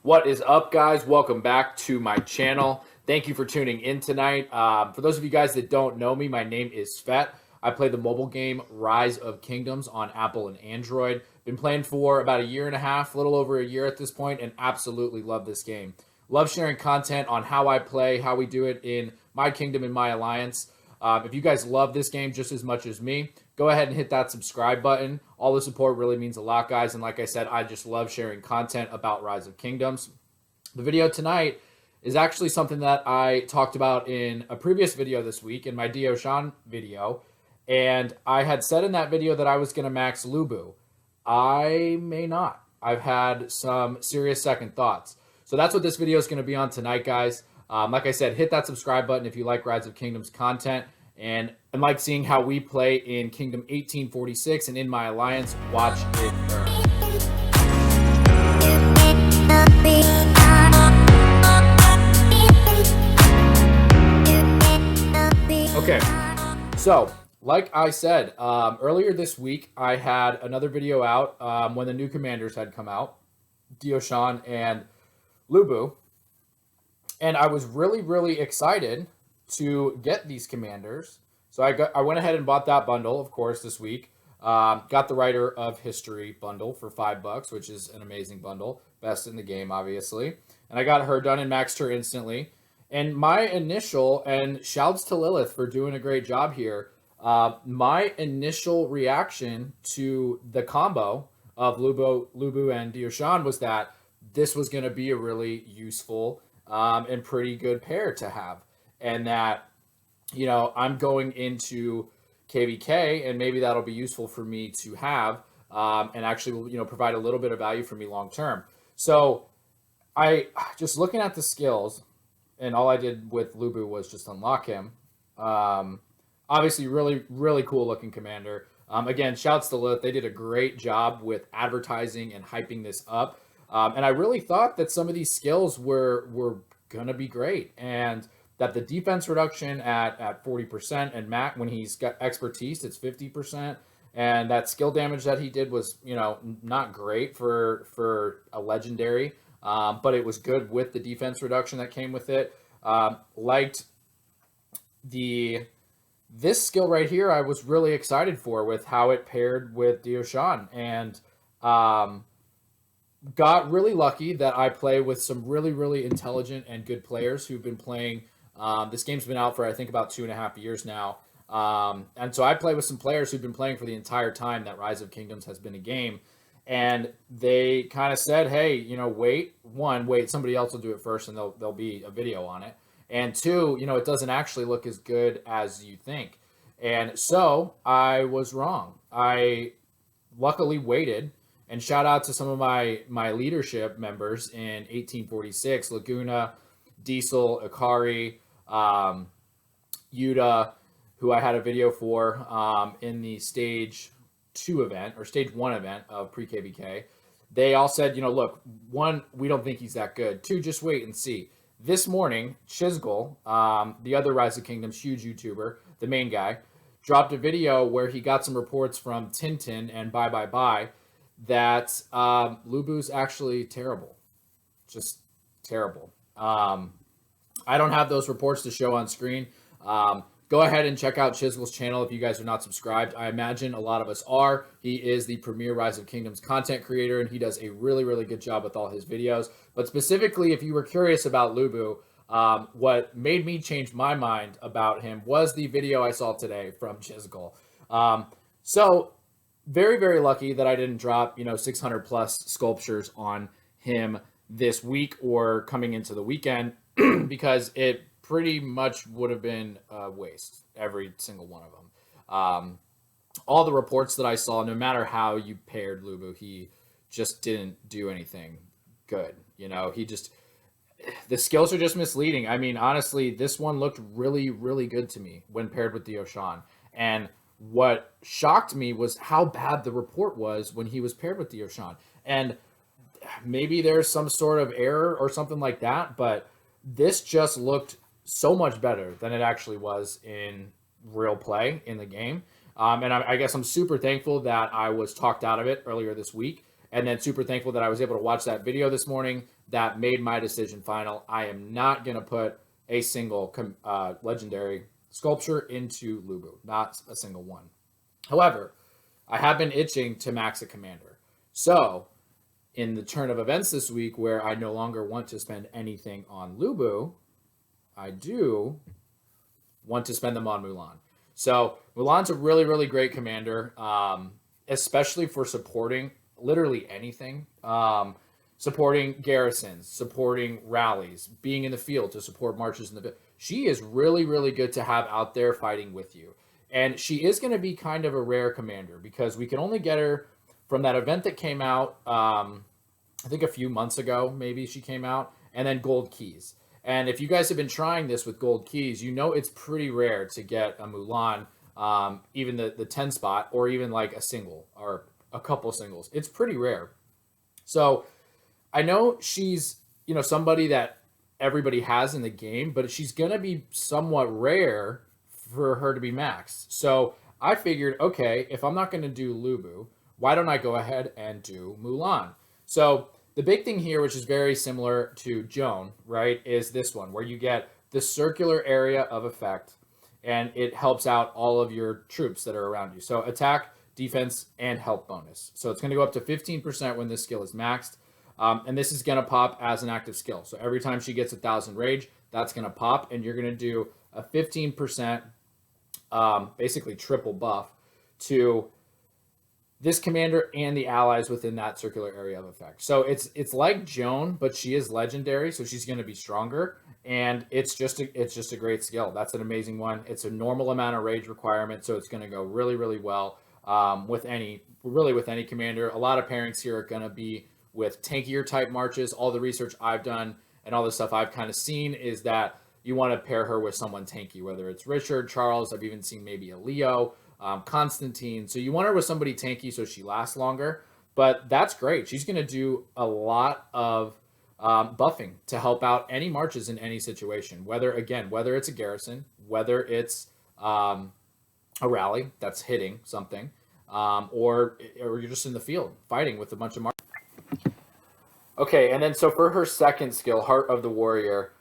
What is up, guys? Welcome back to my channel. Thank you for tuning in tonight. For those of you guys that don't know me, my name is Fet. I play the mobile game Rise of Kingdoms on Apple and Android. Been playing for about a year and a half, a little over a year at this point, and absolutely love this game. Love sharing content on how I play, how we do it in my kingdom and my alliance. If you guys love this game just as much as me, go ahead and hit that subscribe button. All the support really means a lot, guys. And like I said, I just love sharing content about Rise of Kingdoms. The video tonight is actually something that I talked about in a previous video this week, in my Dioshan video. And I had said in that video that I was going to max Lubu. I may not. I've had some serious second thoughts. So that's what this video is going to be on tonight, guys. Like I said, hit that subscribe button if you like Rise of Kingdoms content and like seeing how we play in Kingdom 1846 and in my alliance. Watch it burn. Okay, so like I said, earlier this week, I had another video out when the new commanders had come out, Dioshan and Lubu. And I was really, really excited to get these commanders. So I went ahead and bought that bundle, of course, this week. Got the Writer of History bundle for $5, which is an amazing bundle. Best in the game, obviously. And I got her done and maxed her instantly. And my initial, and shouts to Lilith for doing a great job here, my initial reaction to the combo of Lubu and Dioshan was that this was going to be a really useful and pretty good pair to have. And that, you know, I'm going into KVK and maybe that'll be useful for me to have and actually, you know, provide a little bit of value for me long term. So I just looking at the skills, and all I did with Lubu was just unlock him. Obviously, really, really cool looking commander. Again, shouts to Lilith. They did a great job with advertising and hyping this up. And I really thought that some of these skills were going to be great. And that the defense reduction at 40% and Mac, when he's got expertise, it's 50%. And that skill damage that he did was, you know, not great for a legendary. But it was good with the defense reduction that came with it. Liked this skill right here. I was really excited for with how it paired with Dioshan, and got really lucky that I play with some really, really intelligent and good players who've been playing. This game's been out for, I think, about 2.5 years now. And so I play with some players who've been playing for the entire time that Rise of Kingdoms has been a game. And they kind of said, hey, you know, wait, somebody else will do it first and there'll be a video on it. And two, you know, it doesn't actually look as good as you think. And so I was wrong. I luckily waited, and shout out to some of my leadership members in 1846, Laguna, Diesel, Ikari, Yuta, who I had a video for in the stage 2 event or stage 1 event of pre-KVK. They all said, you know, look, 1, we don't think he's that good. 2, just wait and see. This morning, Chisgule, the other Rise of Kingdoms huge YouTuber, the main guy, dropped a video where he got some reports from Tintin and Byebyebye that Lubu's actually terrible. Just terrible. I don't have those reports to show on screen. Go ahead and check out Chisgule's channel if you guys are not subscribed. I imagine a lot of us are. He is the premier Rise of Kingdoms content creator, and he does a really, really good job with all his videos. But specifically, if you were curious about Lubu, what made me change my mind about him was the video I saw today from Chisgule. So very, very lucky that I didn't drop, you know, 600 plus sculptures on him this week or coming into the weekend because it pretty much would have been a waste, every single one of them. All the reports that I saw, no matter how you paired Lubu, he just didn't do anything good. You know, the skills are just misleading. I mean, honestly, this one looked really, really good to me when paired with Dioshan. And what shocked me was how bad the report was when he was paired with Dioshan. And maybe there's some sort of error or something like that, but this just looked so much better than it actually was in real play in the game. And I guess I'm super thankful that I was talked out of it earlier this week And then super thankful that I was able to watch that video this morning that made my decision final. I am not going to put a single legendary sculpture into Lubu, not a single one. However, I have been itching to max a commander. So in the turn of events this week where I no longer want to spend anything on Lubu, I do want to spend them on Mulan. So Mulan's a really, really great commander, especially for supporting literally anything. Supporting garrisons, supporting rallies, being in the field to support marches in the field. She is really, really good to have out there fighting with you. And she is going to be kind of a rare commander because we can only get her from that event that came out, I think a few months ago, maybe she came out, and then Gold Keys. And if you guys have been trying this with Gold Keys, you know it's pretty rare to get a Mulan, even the 10 spot, or even like a single or a couple singles. It's pretty rare. So I know she's, somebody that everybody has in the game, but she's going to be somewhat rare for her to be maxed. So I figured, okay, if I'm not going to do Lubu, why don't I go ahead and do Mulan? So the big thing here, which is very similar to Joan, right, is this one, where you get the circular area of effect, and it helps out all of your troops that are around you. So attack, defense, and health bonus. So it's going to go up to 15% when this skill is maxed. And this is going to pop as an active skill. So every time she gets 1,000 rage, that's going to pop, and you're going to do a 15%, basically triple buff to this commander and the allies within that circular area of effect. So it's like Joan, but she is legendary, so she's going to be stronger, and it's just a great skill. That's an amazing one. It's a normal amount of rage requirement, so it's going to go really, really well with any commander. A lot of pairings here are going to be with tankier type marches. All the research I've done and all the stuff I've kind of seen is that you want to pair her with someone tanky, whether it's Richard, Charles, I've even seen maybe a Leo, Constantine. So you want her with somebody tanky so she lasts longer, but that's great. She's going to do a lot of buffing to help out any marches in any situation, whether it's a garrison, whether it's a rally that's hitting something, or you're just in the field fighting with a bunch of marches. Okay, and then so for her second skill, Heart of the Warrior,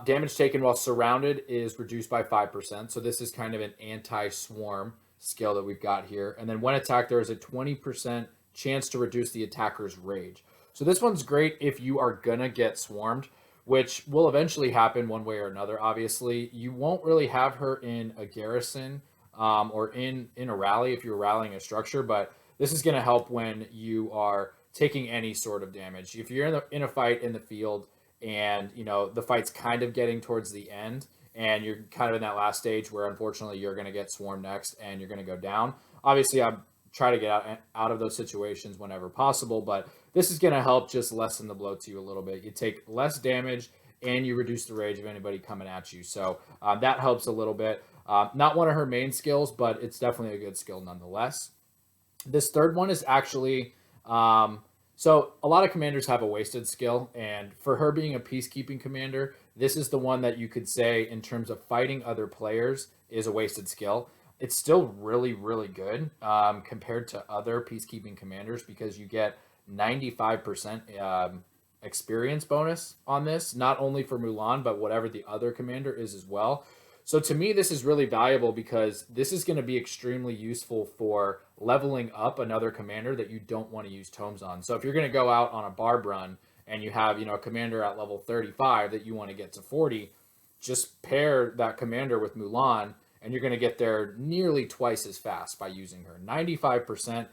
damage taken while surrounded is reduced by 5%. So this is kind of an anti-swarm skill that we've got here. And then when attacked, there is a 20% chance to reduce the attacker's rage. So this one's great if you are going to get swarmed, which will eventually happen one way or another. Obviously, you won't really have her in a garrison or in a rally if you're rallying a structure, but this is going to help when you are taking any sort of damage. If you're in a fight in the field and the fight's kind of getting towards the end and you're kind of in that last stage where unfortunately you're going to get swarmed next and you're going to go down. Obviously, I'm trying to get out of those situations whenever possible, but this is going to help just lessen the blow to you a little bit. You take less damage and you reduce the rage of anybody coming at you. So that helps a little bit. Not one of her main skills, but it's definitely a good skill nonetheless. This third one is actually... so a lot of commanders have a wasted skill, and for her being a peacekeeping commander, this is the one that you could say in terms of fighting other players is a wasted skill. It's still really, really good compared to other peacekeeping commanders because you get 95% experience bonus on this, not only for Mulan, but whatever the other commander is as well. So to me, this is really valuable because this is going to be extremely useful for leveling up another commander that you don't want to use tomes on. So if you're going to go out on a barb run and you have, a commander at level 35 that you want to get to 40, just pair that commander with Mulan and you're going to get there nearly twice as fast by using her. 95%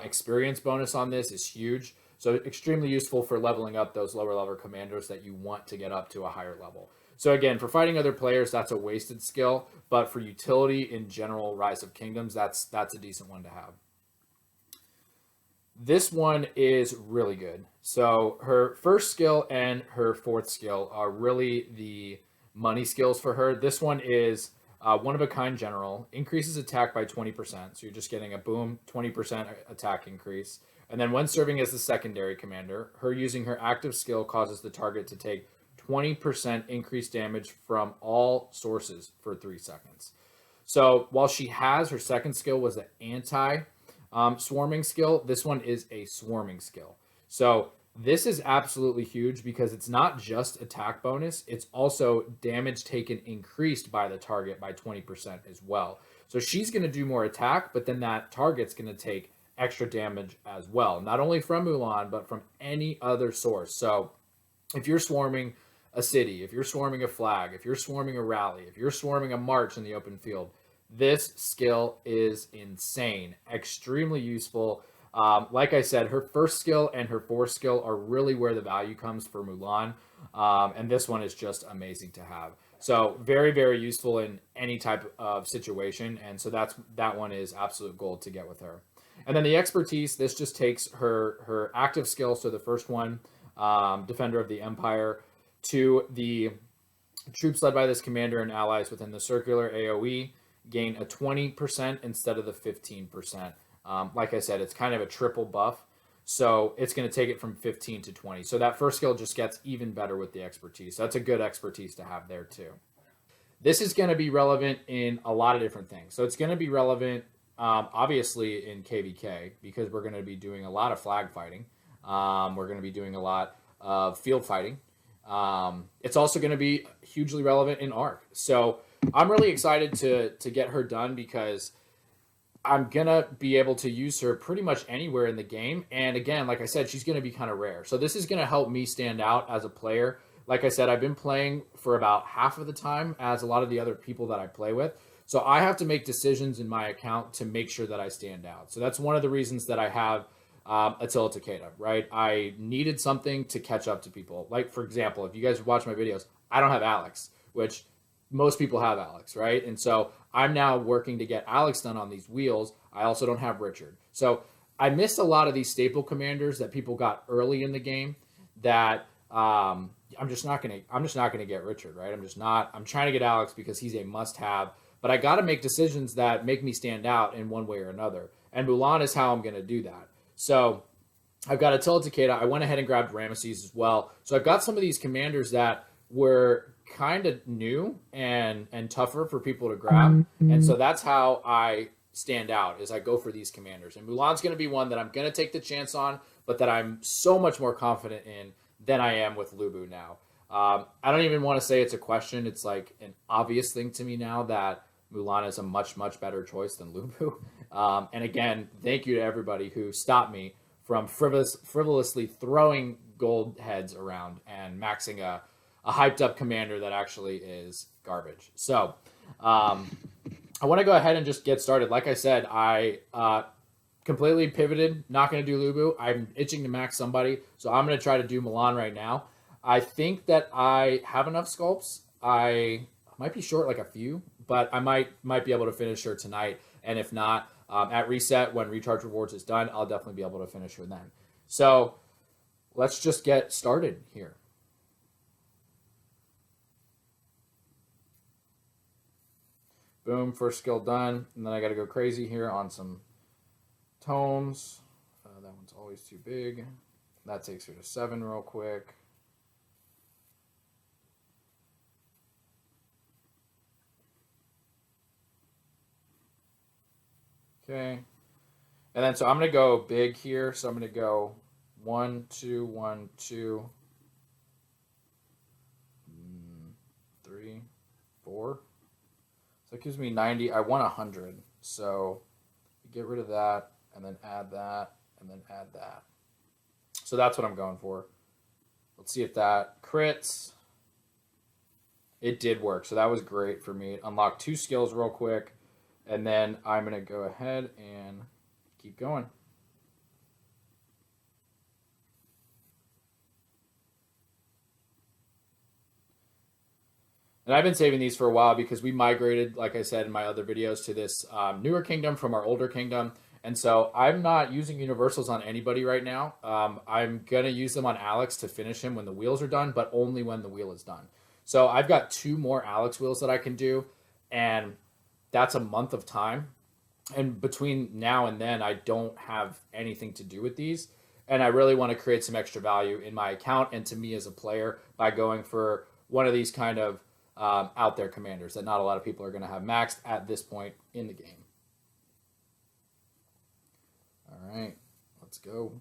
experience bonus on this is huge. So extremely useful for leveling up those lower level commanders that you want to get up to a higher level. So again, for fighting other players, that's a wasted skill. But for utility in general, Rise of Kingdoms, that's a decent one to have. This one is really good. So her first skill and her fourth skill are really the money skills for her. This one is one-of-a-kind general, increases attack by 20%. So you're just getting a boom, 20% attack increase. And then when serving as the secondary commander, her using her active skill causes the target to take 20% increased damage from all sources for 3 seconds. So while she has her second skill was an anti swarming skill. This one is a swarming skill. So this is absolutely huge because it's not just attack bonus, it's also damage taken increased by the target by 20% as well. So she's going to do more attack, but then that target's going to take extra damage as well, not only from Mulan, but from any other source. So if you're swarming a city, if you're swarming a flag, if you're swarming a rally, if you're swarming a march in the open field, this skill is insane, extremely useful. Like I said, her first skill and her fourth skill are really where the value comes for Mulan. And this one is just amazing to have. So very, very useful in any type of situation. And so that one is absolute gold to get with her. And then the expertise, this just takes her active skill. So the first one, Defender of the Empire, to the troops led by this commander and allies within the circular AoE gain a 20% instead of the 15%. Like I said, it's kind of a triple buff. So it's going to take it from 15 to 20. So that first skill just gets even better with the expertise. So that's a good expertise to have there too. This is going to be relevant in a lot of different things. So it's going to be relevant, obviously, in KVK because we're going to be doing a lot of flag fighting. We're going to be doing a lot of field fighting. It's also going to be hugely relevant in ARC. So I'm really excited to get her done because I'm going to be able to use her pretty much anywhere in the game. And again, like I said, she's going to be kind of rare. So this is going to help me stand out as a player. Like I said, I've been playing for about half of the time as a lot of the other people that I play with. So I have to make decisions in my account to make sure that I stand out. So that's one of the reasons that I have Attila Takeda, right? I needed something to catch up to people. Like, for example, if you guys watch my videos, I don't have Alex, which most people have Alex, right? And so I'm now working to get Alex done on these wheels. I also don't have Richard. So I missed a lot of these staple commanders that people got early in the game that I'm just not gonna get Richard, right? I'm trying to get Alex because he's a must-have, but I got to make decisions that make me stand out in one way or another. And Mulan is how I'm gonna do that. So I've got Attila Takeda. I went ahead and grabbed Ramesses as well. So I've got some of these commanders that were kind of new and tougher for people to grab. And so that's how I stand out is I go for these commanders. And Mulan's going to be one that I'm going to take the chance on, but that I'm so much more confident in than I am with Lu Bu now. I don't even want to say it's a question. It's like an obvious thing to me now that Mulan is a much, much better choice than Lu Bu. And again, thank you to everybody who stopped me from frivolously throwing gold heads around and maxing a hyped up commander that actually is garbage. So I want to go ahead and just get started. Like I said, I completely pivoted. Not going to do Lu Bu. I'm itching to max somebody. So I'm going to try to do Mulan right now. I think that I have enough sculpts. I might be short like a few, but I might be able to finish her tonight. And if not, at reset, when Recharge Rewards is done, I'll definitely be able to finish her then. So let's just get started here. Boom, first skill done. And then I got to go crazy here on some tomes. That one's always too big. That takes her to 7 real quick. Okay. And then so I'm going to go big here. So I'm going to go 1, 2, 1, 2, 3, 4. So it gives me 90. I want 100. So get rid of that and then add that and then add that. So that's what I'm going for. Let's see if that crits. It did work. So that was great for me. Unlock 2 skills real quick. And then I'm going to go ahead and keep going. And I've been saving these for a while because we migrated, like I said in my other videos, to this newer kingdom from our older kingdom. And so I'm not using universals on anybody right now. I'm going to use them on Alex to finish him when the wheels are done, but only when the wheel is done. So I've got 2 more Alex wheels that I can do, and that's a month of time. And between now and then, I don't have anything to do with these. And I really want to create some extra value in my account and to me as a player by going for one of these kind of out there commanders that not a lot of people are going to have maxed at this point in the game. right, let's go.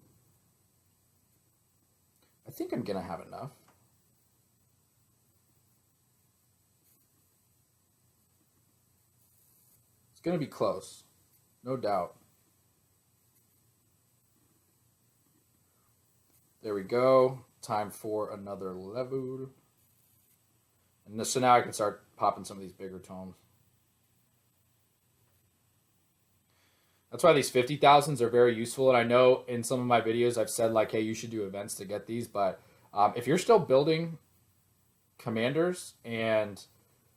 I think I'm going to have enough. It's going to be close, no doubt. There we go. Time for another level. And so now I can start popping some of these bigger tomes. That's why these 50,000s are very useful. And I know in some of my videos I've said like, hey, you should do events to get these. But if you're still building commanders and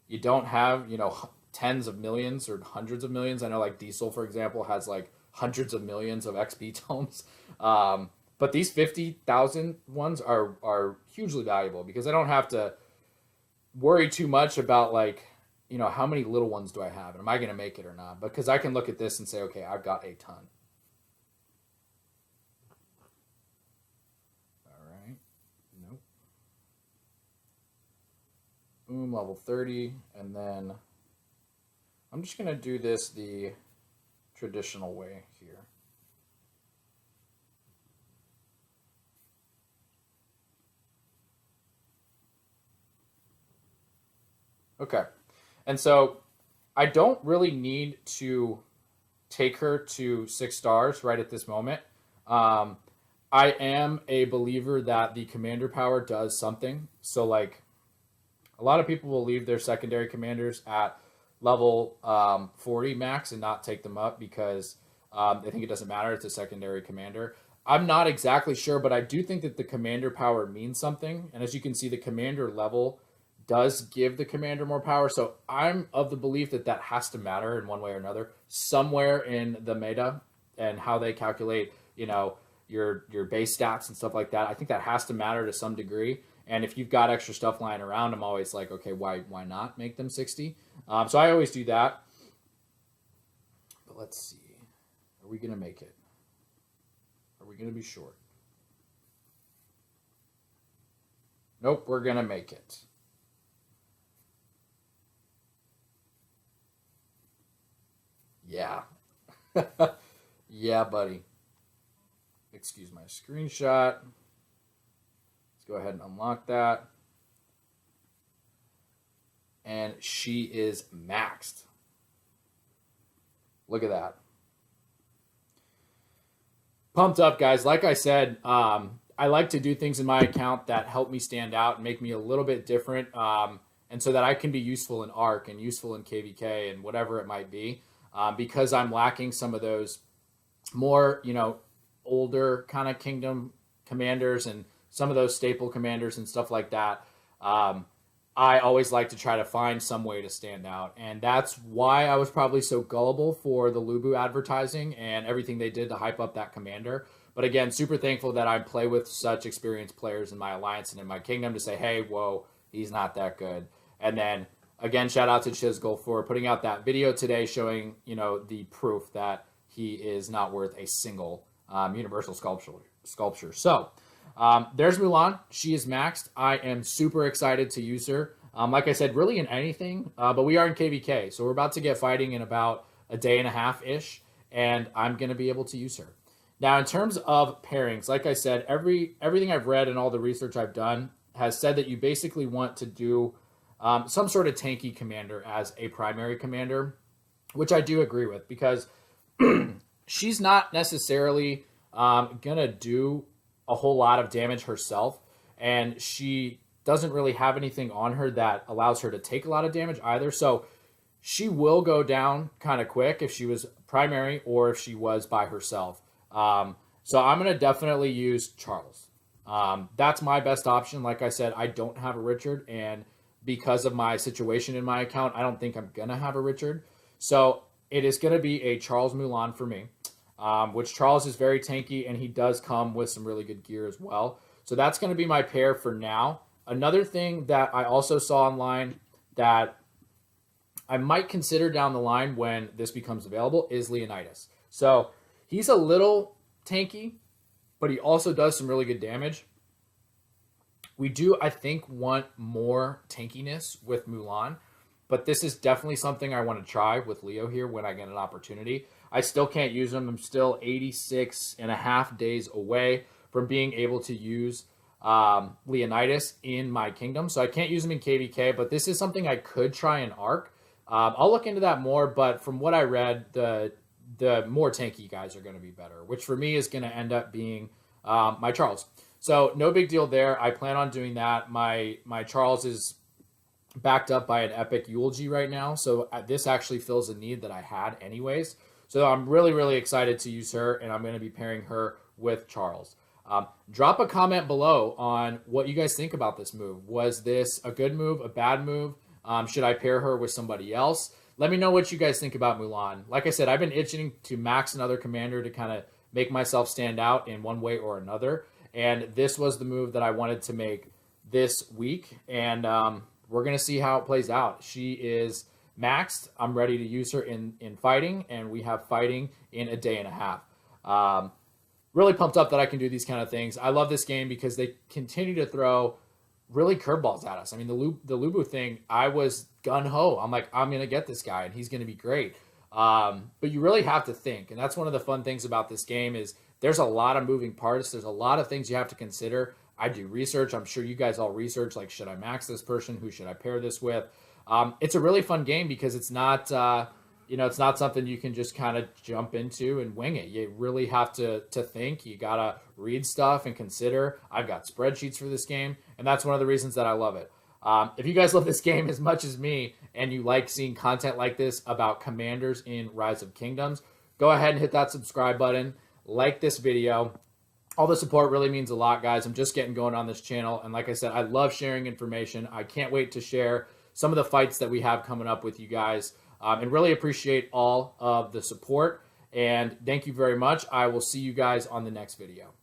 you don't have, tens of millions or hundreds of millions. I know like Diesel, for example, has like hundreds of millions of XP tomes. But these 50,000 ones are hugely valuable because I don't have to worry too much about like, how many little ones do I have? And am I going to make it or not? Because I can look at this and say, okay, I've got a ton. All right. Nope. Boom, level 30. And then I'm just going to do this the traditional way here. Okay. And so I don't really need to take her to 6 stars right at this moment. I am a believer that the commander power does something. So like a lot of people will leave their secondary commanders at level 40 max and not take them up because they think it doesn't matter. It's a secondary commander. I'm not exactly sure, but I do think that the commander power means something. And as you can see, the commander level does give the commander more power. So I'm of the belief that that has to matter in one way or another somewhere in the meta and how they calculate, your base stats and stuff like that. I think that has to matter to some degree. And if you've got extra stuff lying around, I'm always like, okay, why not make them 60? So I always do that. But let's see. Are we going to make it? Are we going to be short? Nope, we're going to make it. Yeah. Yeah, buddy. Excuse my screenshot. Let's go ahead and unlock that. And she is maxed. Look at that. Pumped up, guys. Like I said, I like to do things in my account that help me stand out and make me a little bit different. And so that I can be useful in ARC and useful in KVK and whatever it might be. Because I'm lacking some of those more, older kind of kingdom commanders and some of those staple commanders and stuff like that. I always like to try to find some way to stand out. And that's why I was probably so gullible for the Lubu advertising and everything they did to hype up that commander. But again, super thankful that I play with such experienced players in my alliance and in my kingdom to say, hey, whoa, he's not that good. And then again, shout out to Chisgule for putting out that video today showing, the proof that he is not worth a single universal sculpture. So there's Mulan. She is maxed. I am super excited to use her. Like I said, really in anything, but we are in KVK. So we're about to get fighting in about a day and a half-ish, and I'm going to be able to use her. Now, in terms of pairings, like I said, everything I've read and all the research I've done has said that you basically want to do some sort of tanky commander as a primary commander, which I do agree with because she's not necessarily going to do a whole lot of damage herself, and she doesn't really have anything on her that allows her to take a lot of damage either. So she will go down kind of quick if she was primary or if she was by herself. So I'm going to definitely use Charles. That's my best option. Like I said, I don't have a Richard, and because of my situation in my account, I don't think I'm going to have a Richard. So it is going to be a Charles Mulan for me, which Charles is very tanky, and he does come with some really good gear as well. So that's going to be my pair for now. Another thing that I also saw online that I might consider down the line when this becomes available is Leonidas. So he's a little tanky, but he also does some really good damage. We do, I think, want more tankiness with Mulan, but this is definitely something I want to try with Leo here when I get an opportunity. I still can't use them. I'm still 86 and a half days away from being able to use Leonidas in my kingdom. So I can't use them in KVK, but this is something I could try in Arc. I'll look into that more, but from what I read, the more tanky guys are going to be better, which for me is going to end up being my Charles. So no big deal there. I plan on doing that. My Charles is backed up by an epic eulogy right now, so this actually fills a need that I had anyways. So I'm really, really excited to use her, and I'm going to be pairing her with Charles. Drop a comment below on what you guys think about this move. Was this a good move, a bad move? Should I pair her with somebody else? Let me know what you guys think about Mulan. Like I said, I've been itching to max another commander to kind of make myself stand out in one way or another. And this was the move that I wanted to make this week. And we're going to see how it plays out. She is maxed. I'm ready to use her in fighting. And we have fighting in a day and a half. Really pumped up that I can do these kind of things. I love this game because they continue to throw really curveballs at us. I mean, the Lubu thing, I was gun-ho. I'm like, I'm going to get this guy, and he's going to be great. But you really have to think, and that's one of the fun things about this game is there's a lot of moving parts. There's a lot of things you have to consider. I do research. I'm sure you guys all research, like, should I max this person? Who should I pair this with? It's a really fun game because it's not, it's not something you can just kind of jump into and wing it. You really have to think. You got to read stuff and consider. I've got spreadsheets for this game, and that's one of the reasons that I love it. If you guys love this game as much as me and you like seeing content like this about commanders in Rise of Kingdoms, go ahead and hit that subscribe button. Like this video. All the support really means a lot, guys. I'm just getting going on this channel, and like I said, I love sharing information. I can't wait to share some of the fights that we have coming up with you guys. And really appreciate all of the support. And thank you very much. I will see you guys on the next video.